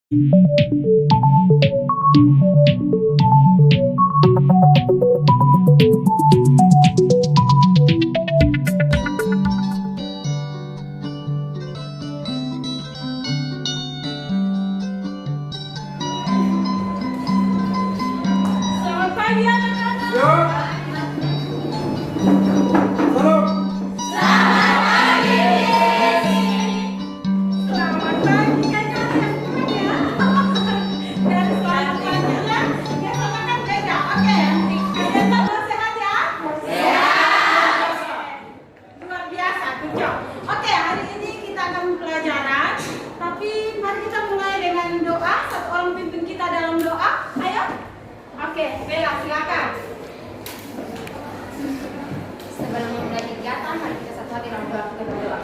Selamat pagi anak-anak. Selamat pagi kakak-kakak semuanya. Dan selamat pagi ya. Ya sama kan beda. Oke. Kalian semua sehat ya? Sehat. Luar biasa. Good job. Oke, hari ini kita akan pelajaran. Tapi mari kita mulai dengan doa. Satu orang pimpin kita dalam doa. Ayo. Oke, Bella silakan. Sebelum memulai kegiatan, mari kita satu hati dalam doa. Kita berdoa.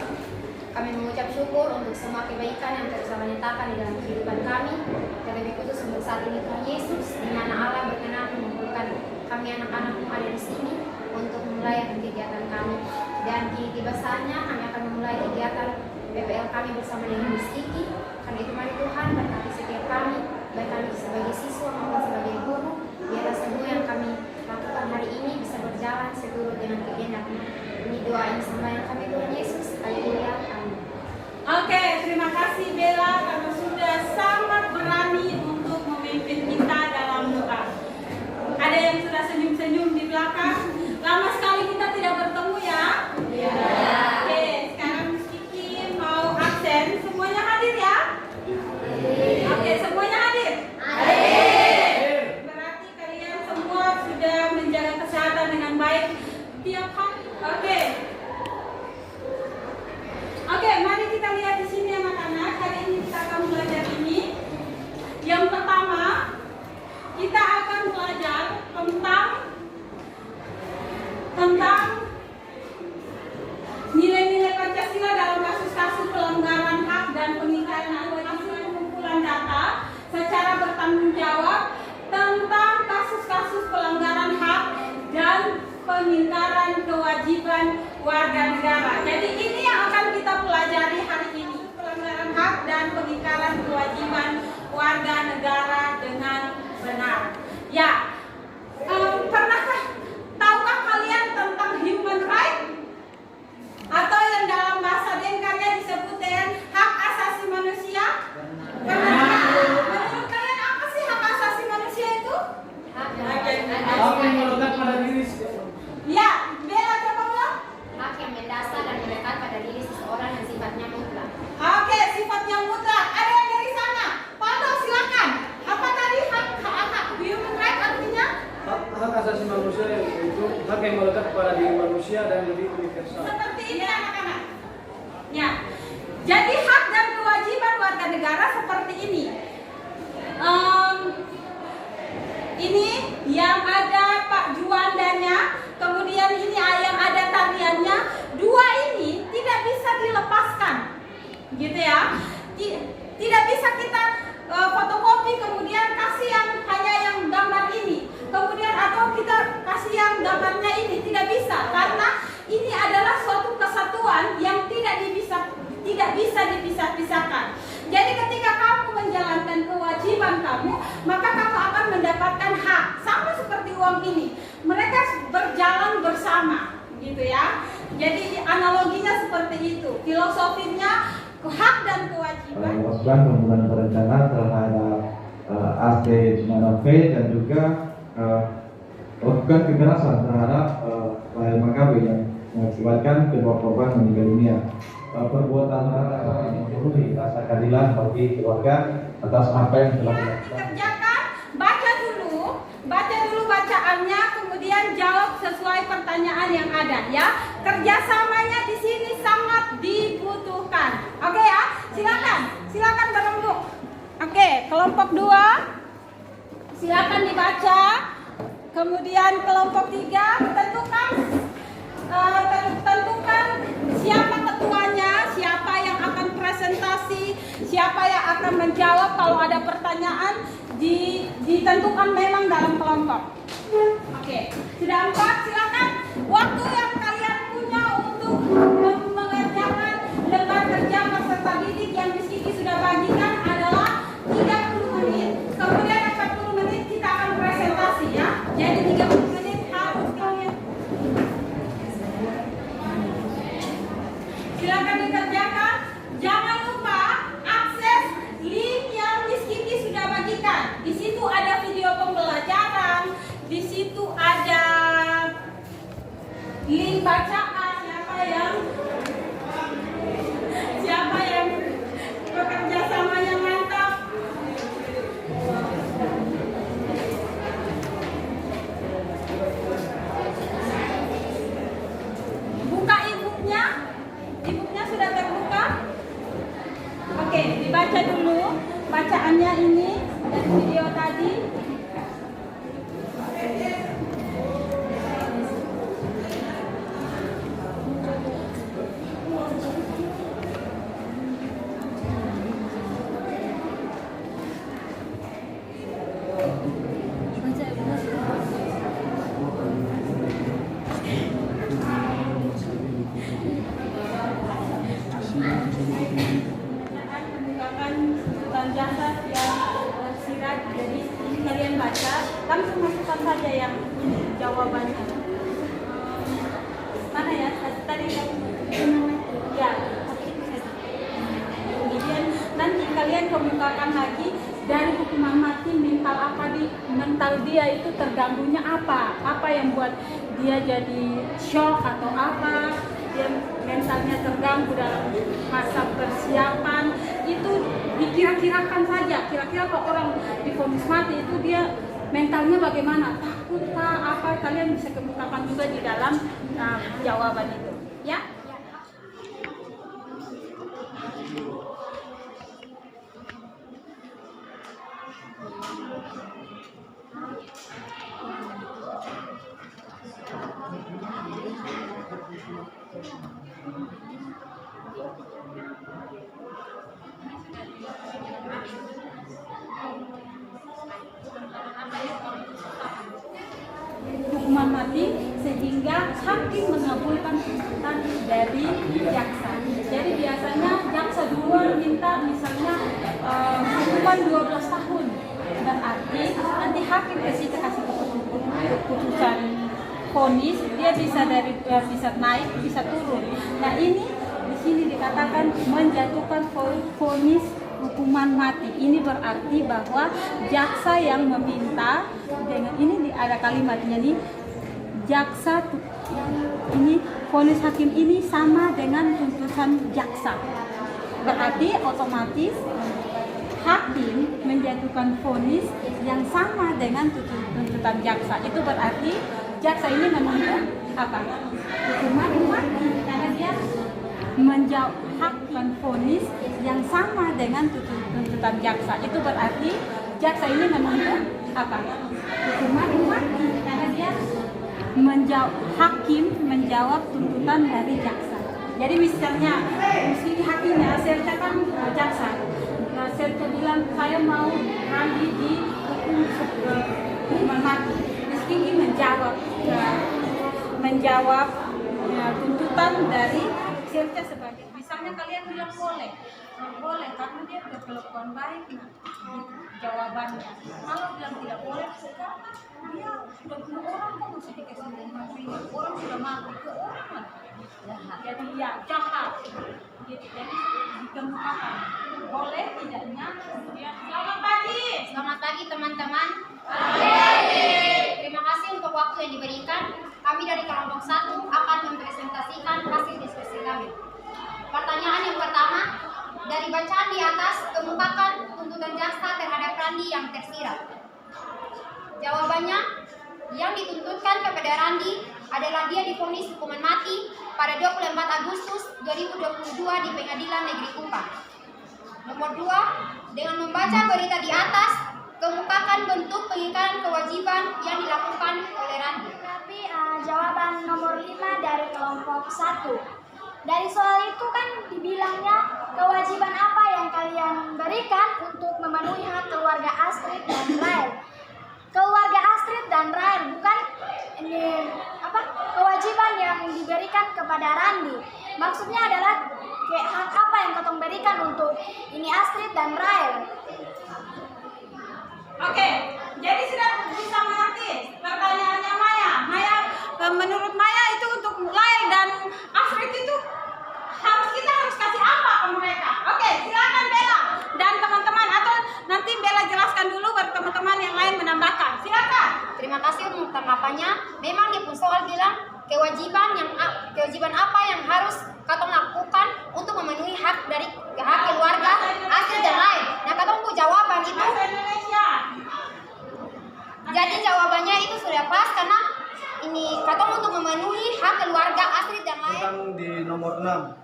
Kami mengucap syukur untuk semua kebaikan yang telah menyatakan di dalam kehidupan kami. Terlebih khusus untuk saat ini Tuhan Yesus, di mana Allah berkenan mengumpulkan kami anak-anak-Mu ada di sini untuk memulai kegiatan kami. Dan tiba saatnya kami akan memulai kegiatan PPL kami bersama dengan Miss Kiki. Karena itu mari Tuhan berkati setiap kami, baik kami sebagai siswa maupun sebagai guru. Biarlah semua yang kami lakukan hari ini bisa berjalan seturut dengan kehendak-Mu. Ini doa yang semua yang kami Tuhan Yesus. Haleluya. Amin. Oke, terima kasih Bella karena sudah sangat berani untuk memimpin kita dalam doa. Ada yang sudah senyum-senyum di belakang. Lama sekali kita tidak bertemu ya. Iya. Oke, sekarang Miss Kiki mau absen. Semuanya hadir ya? Oke, semuanya hadir? Berarti kalian semua sudah menjaga kesehatan dengan baik tiap hari. Oke, mari kita lihat di sini anak-anak. Hari ini kita akan belajar ini. Yang pertama, kita akan belajar tentang nilai-nilai Pancasila dalam kasus-kasus pelanggaran hak dan pengingkaran kewajiban pengumpulan data secara bertanggung jawab tentang kasus-kasus pelanggaran hak dan pengingkaran kewajiban warga negara. Jadi ini yang akan kita pelajari hari ini, pelanggaran hak dan pengingkaran kewajiban warga negara dengan benar. Ya, tahukah kalian tentang human right? Atau yang dalam bahasa Denkarnya disebut dengan hak asasi manusia? Menurut kalian apa sih hak asasi manusia itu? Hak yang melekat pada diri Ya, Bella coba ulang. hak yang mendasar dan melekat pada diri seseorang yang sifatnya mutlak. Oke, sifatnya mutlak. Ada yang dari sana? Pando silakan. Apa tadi hak human right artinya? hak asasi manusia itu hak yang melekat pada diri manusia dan lebih universal. Seperti ini anak-anak. Ya. Jadi hak dan kewajiban warga negara seperti ini. Ini yang ada Pak Juandanya, kemudian ini yang ada tariannya. Dua ini tidak bisa dilepaskan, gitu ya. Tidak bisa kita fotokopi kemudian kasih yang hanya yang gambar ini, kemudian atau kita kasih yang gambarnya ini, tidak bisa karena ini adalah suatu kesatuan yang tidak bisa dipisah-pisahkan. Jadi ketika kamu menjalankan kewajiban kamu, maka kamu akan mendapatkan hak. Sama seperti uang ini, mereka berjalan bersama, gitu ya. Jadi analoginya seperti itu, filosofinya hak dan kewajiban. Melakukan pembunuhan berencana terhadap ASD-P dan juga melakukan kekerasan terhadap LMKB yang mengakibatkan kedua korban meninggal dunia. Perbuatan terhadap ini memenuhi rasa keadilan bagi keluarga atas apa yang telah dilakukan. Dikerjakan, baca dulu bacaannya, kemudian jawab sesuai pertanyaan yang ada ya. Kerjasamanya di sini sangat dibutuhkan. Oke ya, silakan berembuk. Oke, kelompok 2 silakan dibaca. Kemudian kelompok 3 tentukan siapa ketuanya, siapa yang akan presentasi, siapa yang akan menjawab kalau ada pertanyaan, ditentukan memang dalam kelompok. Oke, sudah 4, silakan. Waktu yang kalian punya untuk mengerjakan lembar kerja peserta didik yang Miss Kiki sudah bagikan adalah 3 pertanyaannya ini dari video tadi. Menggunakan tuntutan jasa yang tersirat. Jadi ini kalian baca, langsung masukkan saja yang jawabannya. Mana ya? Tadi yang ya. Kemudian nanti kalian kemukakan lagi dari hukuman mati mental dia itu terganggunya apa yang buat dia jadi shock atau apa, dia mentalnya terganggu dalam masa persiapan, itu dikira-kirakan saja. Kira-kira kalau orang divonis mati itu dia mentalnya bagaimana, takutkah apa, kalian bisa kemukakan juga di dalam jawaban itu ya. Hukuman mati sehingga hakim mengabulkan tuntutan dari jaksa. Jadi biasanya jaksa duluan minta misalnya hukuman 12 tahun. Berarti nanti hakim kasih keputusan vonis, dia bisa bisa naik, bisa turun. Nah ini di sini dikatakan menjatuhkan vonis hukuman mati. Ini berarti bahwa jaksa yang meminta dengan ini ada kalimatnya nih, jaksa ini vonis hakim ini sama dengan tuntutan jaksa. Berarti otomatis hakim menjatuhkan vonis yang sama dengan tuntutan jaksa. Itu berarti jaksa ini menuntut apa? Hukuman mati karena dia menjatuhkan vonis yang sama dengan tuntutan jaksa. Itu berarti jaksa ini menuntut apa? Hukuman mati karena dia hakim menjawab tuntutan dari jaksa. Jadi misalnya hakimnya Serta kan jaksa. Serta bilang saya mau Randi dihukum hukuman mati. Rizky menjawab tuntutan dari Serta sebagai, misalnya kalian bilang boleh karena dia berkelakuan baik. Nah, jawabannya. Kalau bilang tidak boleh, dia sudah bunuh orang, kok masih dikasih mati, orang sudah mati ke orang. Jadi dia jahat. Jadi dikemukakan boleh tidaknya. Kemudian selamat pagi teman-teman. Terima kasih untuk waktu yang diberikan. Kami dari kelompok 1 akan mempresentasikan hasil diskusi kami. Pertanyaan yang pertama, dari bacaan di atas, kemukakan tuntutan jaksa terhadap Randi yang tersirat. Jawabannya, yang dituntutkan kepada Randi adalah dia divonis hukuman mati pada 24 Agustus 2022 di Pengadilan Negeri Kupang. Nomor 2, dengan membaca berita di atas, kemukakan bentuk pengingkaran kewajiban yang dilakukan oleh Randi. Tapi jawaban nomor 5 dari kelompok 1. Dari soal itu kan dibilangnya kewajiban apa yang kalian berikan untuk memenuhi hak keluarga Astrid dan Rael. Keluarga Astrid dan Rael, bukan ini kewajiban yang diberikan kepada Randi. Maksudnya adalah hak apa yang kau berikan untuk ini Astrid dan Rael. Oke, jadi sudah bisa mengerti pertanyaannya Maya. Menurut Maya itu untuk Rael dan Astrid itu kita harus kasih apa ke mereka? Oke, silakan Bella dan teman-teman, atau nanti Bella jelaskan dulu baru teman-teman yang lain menambahkan. Silakan. Terima kasih untuk tanggapannya. Memang di soal bilang kewajiban apa yang harus katong lakukan untuk memenuhi hak keluarga Astrid dan Rael. Nah, katong jawaban itu. Jadi jawabannya itu sudah pas karena ini katong untuk memenuhi hak keluarga Astrid dan Rael. Tentang di nomor 6.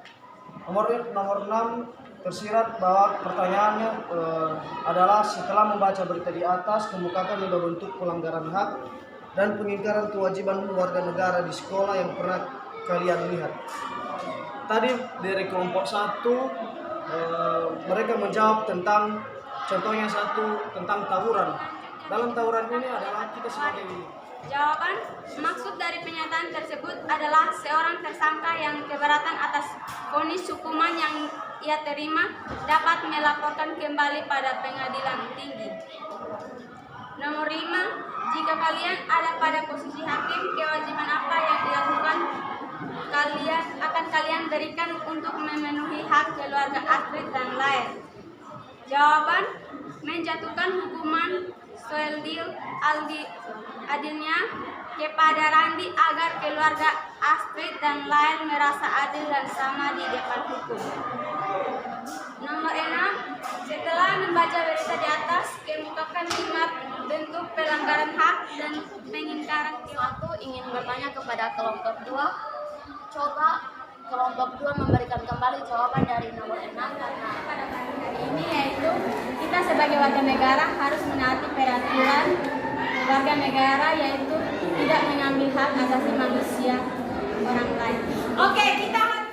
Nomor 6 tersirat bahwa pertanyaannya adalah setelah membaca berita di atas, kemukakan 5 bentuk pelanggaran hak dan pengingkaran kewajiban warga negara di sekolah yang pernah kalian lihat. Tadi dari kelompok 1 mereka menjawab tentang contohnya 1 tentang tawuran. Dalam tawuran ini adalah kita sebagai Jawaban, maksud dari pernyataan tersebut adalah seorang tersangka yang keberatan atas vonis hukuman yang ia terima dapat melaporkan kembali pada pengadilan tinggi. Nomor 5, jika kalian ada pada posisi hakim, kewajiban apa yang dilakukan akan kalian berikan untuk memenuhi hak keluarga Astrid dan Lael? Jawaban, menjatuhkan hukuman adilnya kepada Randi agar keluarga Astrid dan Lael merasa adil dan sama di depan hukum. Nomor 6, setelah membaca berita di atas, kemukakan 5 bentuk pelanggaran hak dan pengingkaran. Aku ingin bertanya kepada kelompok 2, coba kelompok 2 memberikan kembali jawaban dari nomor 6 karena Pada hari ini yaitu kita sebagai warga negara harus menaati peraturan warga negara, yaitu tidak mengambil hak asasi manusia orang lain. Oke, kita harus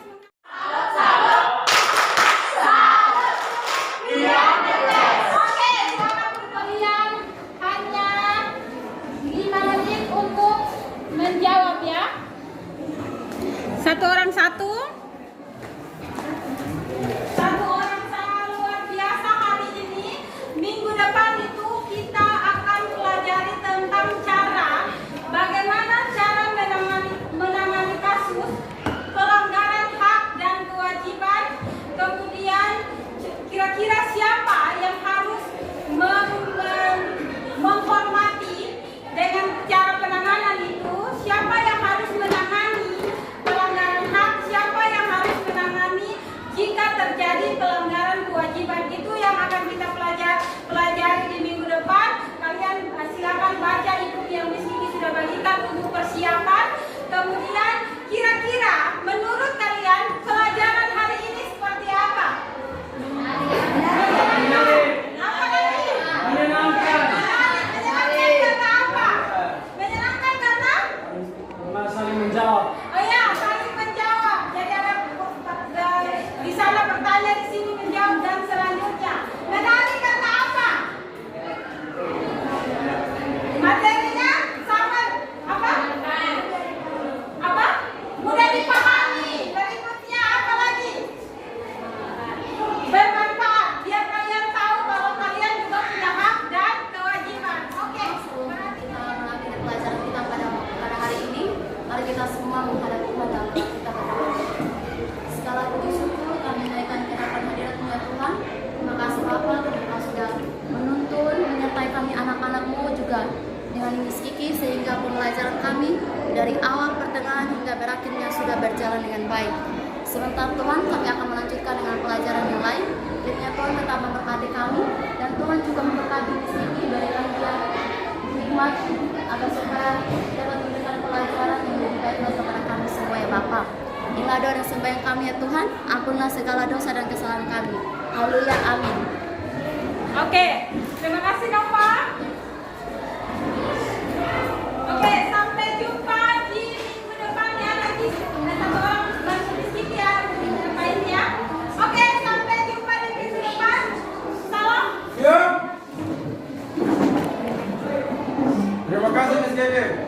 Oke, sekarang kalian hanya 5 menit untuk menjawab ya. Satu orang satu orang sangat luar biasa hari ini. Minggu depan itu kita akan pelajari tentang bagaimana cara menangani kasus pelanggaran hak dan kewajiban. Kemudian kira-kira siapa yang harus menghormati dengan cara penanganan itu, siapa yang harus menangani pelanggaran hak, siapa yang harus menangani jika terjadi pelanggaran kewajiban. Itu yang akan kita pelajari di minggu depan. Kalian silakan baca buku yang Miss Kiki sudah bagikan untuk persiapan. Kemudian kira-kira menurut kalian pelajaran hari ini seperti apa? Apa lagi? menyenangkan. Menyenangkan karena apa? Menyenangkan karena? Saling menjawab. Oh ya, saling menjawab. Jadi ada di sana bertanya, di sini menjawab, dan selanjutnya. Menarik karena apa? Materinya sama apa? Apa? Mudah dipahami. Berikutnya apa lagi? Bermanfaat. Biar kalian tahu kalau kalian juga punya hak dan kewajiban. Oke. kita mengakhiri pelajaran kita pada hari ini, mari kita semua menghadap Tuhan dalam doa kita berdoa. Segala puji syukur kami naikkan ke hadapan hadirat-Mu ya Tuhan. Terima kasih Bapa, Engkau sudah menuntun menyertai kami anak-anak-Mu juga dengan Miss Kiki, sehingga pembelajaran kami dari awal pertengahan hingga berakhirnya sudah berjalan dengan baik. Sebentar Tuhan, kami akan melanjutkan dengan pelajaran yang lain. Kiranya Tuhan tetap memberkati kami, dan Tuhan juga memberkati Miss Kiki, berikan dia hikmat agar supaya dapat memberikan pelajaran yang lebih baik kepada kami semua ya Bapa. Inilah doa dan sembahyang kami ya Tuhan, ampunlah segala dosa dan kesalahan kami. Haleluya, amin. Oke, terima kasih Nova. Oke, sampai jumpa di minggu depan ya. Lagi ada satu orang bantu sedikit ya, ngapain ya. Oke, sampai jumpa di minggu depan. Salam. Siap. Terima kasih Miss Kiki.